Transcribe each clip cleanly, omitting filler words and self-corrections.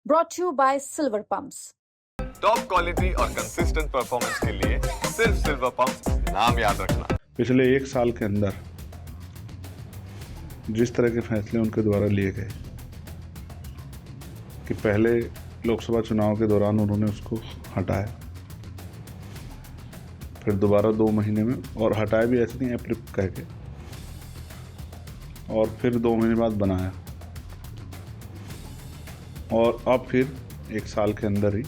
brought to you by Silver Pumps. Top quality और consistent performance के लिए सिर्फ सिल्वर पंप्स, नाम याद रखना। पिछले एक साल के अंदर जिस तरह के फैसले उनके द्वारा लिए गए कि पहले लोकसभा चुनाव के दौरान उन्होंने उसको हटाया, फिर दोबारा 2 महीने में, और हटाया भी ऐसे नहीं अप्रूव कह के, और फिर 2 महीने बाद बनाया, और अब फिर 1 साल के अंदर ही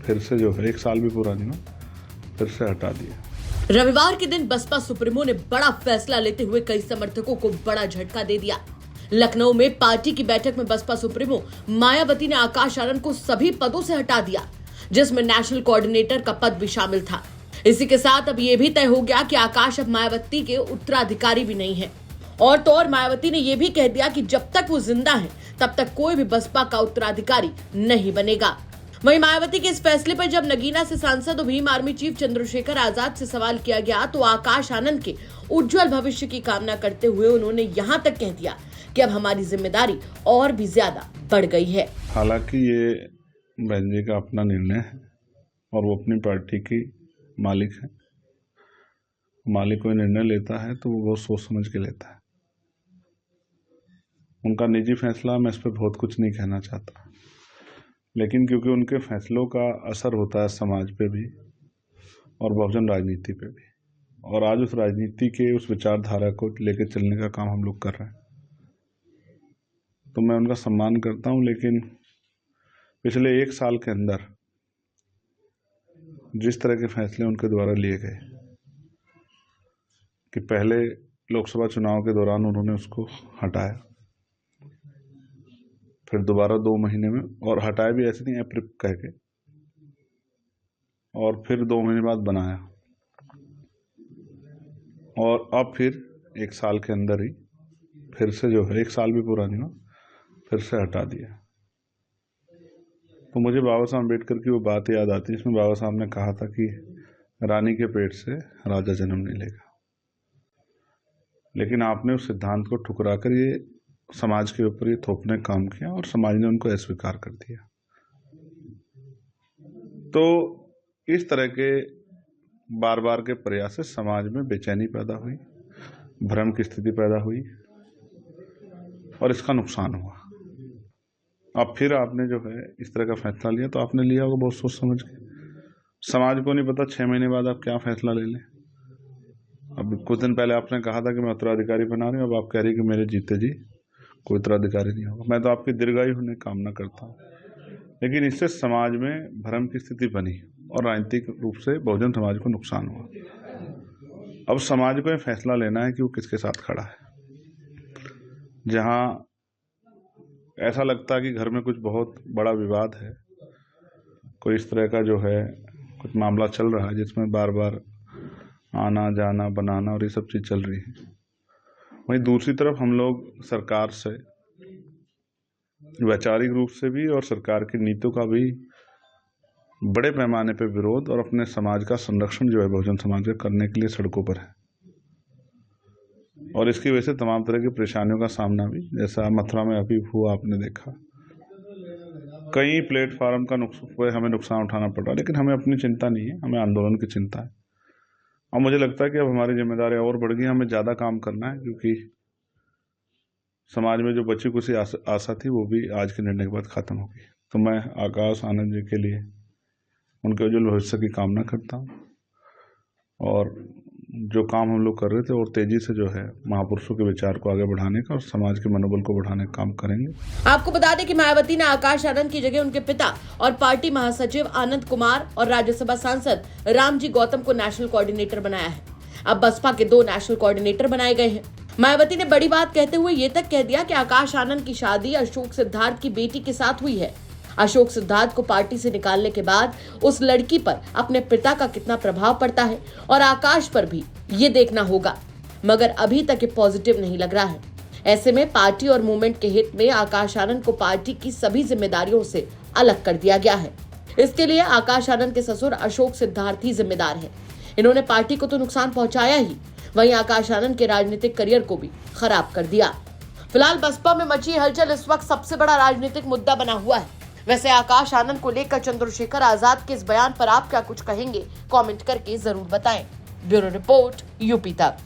फिर से जो है 1 साल भी पूरा नहीं हुआ, फिर से हटा दिया। रविवार के दिन बसपा सुप्रीमो ने बड़ा फैसला लेते हुए कई समर्थकों को बड़ा झटका दे दिया। लखनऊ में पार्टी की बैठक में बसपा सुप्रीमो मायावती ने आकाश आनंद को सभी पदों से हटा दिया, जिसमें नेशनल कोऑर्डिनेटर का पद भी शामिल था। इसी के साथ अब ये भी तय हो गया कि आकाश अब मायावती के उत्तराधिकारी भी नहीं है, और तो और मायावती ने यह भी कह दिया कि जब तक वो जिंदा है तब तक कोई भी बसपा का उत्तराधिकारी नहीं बनेगा। वहीं मायावती के इस फैसले पर जब नगीना से सांसद और भीम आर्मी चीफ चंद्रशेखर आजाद से सवाल किया गया तो आकाश आनंद के उज्जवल भविष्य की कामना करते हुए उन्होंने यहां तक कह दिया कि अब हमारी जिम्मेदारी और भी ज्यादा बढ़ गई है। हालांकि ये बहन जी का अपना निर्णय है और वो अपनी पार्टी की मालिक है। मालिक कोई निर्णय लेता है तो वो बहुत सोच समझ के लेता है। उनका निजी फैसला, मैं इस पर बहुत कुछ नहीं कहना चाहता, लेकिन क्योंकि उनके फैसलों का असर होता है समाज पे भी और बहुजन राजनीति पे भी, और आज उस राजनीति के उस विचारधारा को लेकर चलने का काम हम लोग कर रहे हैं, तो मैं उनका सम्मान करता हूं। लेकिन पिछले 1 साल के अंदर जिस तरह के फैसले उनके द्वारा लिए गए कि पहले लोकसभा चुनाव के दौरान उन्होंने उसको हटाया, फिर दोबारा 2 महीने में, और हटाया भी ऐसे नहीं अप्रूव कह के, और फिर 2 महीने बाद बनाया, और अब फिर 1 साल के अंदर ही फिर से जो है 1 साल भी पूरा नहीं हुआ, फिर से हटा दिया। तो मुझे बाबा साहब अम्बेडकर की वो बात याद आती है, इसमें बाबा साहब ने कहा था कि रानी के पेट से राजा जन्म नहीं लेगा, लेकिन आपने उस सिद्धांत को ठुकरा कर ये समाज के ऊपर ये थोपने का काम किया और समाज ने उनको अस्वीकार कर दिया। तो इस तरह के बार बार के प्रयास से समाज में बेचैनी पैदा हुई, भ्रम की स्थिति पैदा हुई, और इसका नुकसान हुआ। अब फिर आपने जो है इस तरह का फैसला लिया, तो आपने लिया होगा बहुत सोच समझ के। समाज को नहीं पता 6 महीने बाद आप क्या फैसला ले लें। अब कुछ दिन पहले आपने कहा था कि मैं उत्तराधिकारी बना रही हूँ, अब आप कह रही कि मेरे जीते जी कोई उत्तराधिकारी नहीं होगा। मैं तो आपकी दीर्घायु होने की कामना करता हूँ, लेकिन इससे समाज में भ्रम की स्थिति बनी और राजनीतिक रूप से बहुजन समाज को नुकसान हुआ। अब समाज को यह फैसला लेना है कि वो किसके साथ खड़ा है। जहाँ ऐसा लगता है कि घर में कुछ बहुत बड़ा विवाद है, कोई इस तरह का जो है कुछ मामला चल रहा है जिसमें बार बार आना जाना बनाना और ये सब चीज़ चल रही है, वहीं दूसरी तरफ हम लोग सरकार से वैचारिक रूप से भी और सरकार की नीतियों का भी बड़े पैमाने पर विरोध और अपने समाज का संरक्षण जो है बहुजन समाज का करने के लिए सड़कों पर है, और इसकी वजह से तमाम तरह की परेशानियों का सामना भी, जैसा मथुरा में अभी हुआ आपने देखा, कई प्लेटफार्म का हमें नुकसान उठाना पड़ा, लेकिन हमें अपनी चिंता नहीं है, हमें आंदोलन की चिंता है। और मुझे लगता है कि अब हमारी जिम्मेदारी और बढ़ गई, हमें ज़्यादा काम करना है, क्योंकि समाज में जो बची कुछ आशा थी वो भी आज के निर्णय के बाद खत्म होगी। तो मैं आकाश आनंद जी के लिए उनके उज्जवल भविष्य की कामना करता हूँ, और जो काम हम लोग कर रहे थे और तेजी से जो है महापुरुषों के विचार को आगे बढ़ाने का और समाज के मनोबल को बढ़ाने का काम करेंगे। आपको बता दें कि मायावती ने आकाश आनंद की जगह उनके पिता और पार्टी महासचिव आनंद कुमार और राज्यसभा सांसद रामजी गौतम को नेशनल कोऑर्डिनेटर बनाया है। अब बसपा के 2 नेशनल कोऑर्डिनेटर बनाए गए हैं। मायावती ने बड़ी बात कहते हुए ये तक कह दिया कि आकाश आनंद की शादी अशोक सिद्धार्थ की बेटी के साथ हुई है। अशोक सिद्धार्थ को पार्टी से निकालने के बाद उस लड़की पर अपने पिता का कितना प्रभाव पड़ता है और आकाश पर भी ये देखना होगा, मगर अभी तक ये पॉजिटिव नहीं लग रहा है। ऐसे में पार्टी और मूवमेंट के हित में आकाश आनंद को पार्टी की सभी जिम्मेदारियों से अलग कर दिया गया है। इसके लिए आकाश आनंद के ससुर अशोक सिद्धार्थ ही जिम्मेदार है। इन्होंने पार्टी को तो नुकसान पहुंचाया ही, वहीं आकाश आनंद के राजनीतिक करियर को भी खराब कर दिया। फिलहाल बसपा में मची हलचल इस वक्त सबसे बड़ा राजनीतिक मुद्दा बना हुआ है। वैसे आकाश आनंद को लेकर चंद्रशेखर आजाद के इस बयान पर आप क्या कुछ कहेंगे? कमेंट करके जरूर बताएं। ब्यूरो रिपोर्ट, यूपी तक।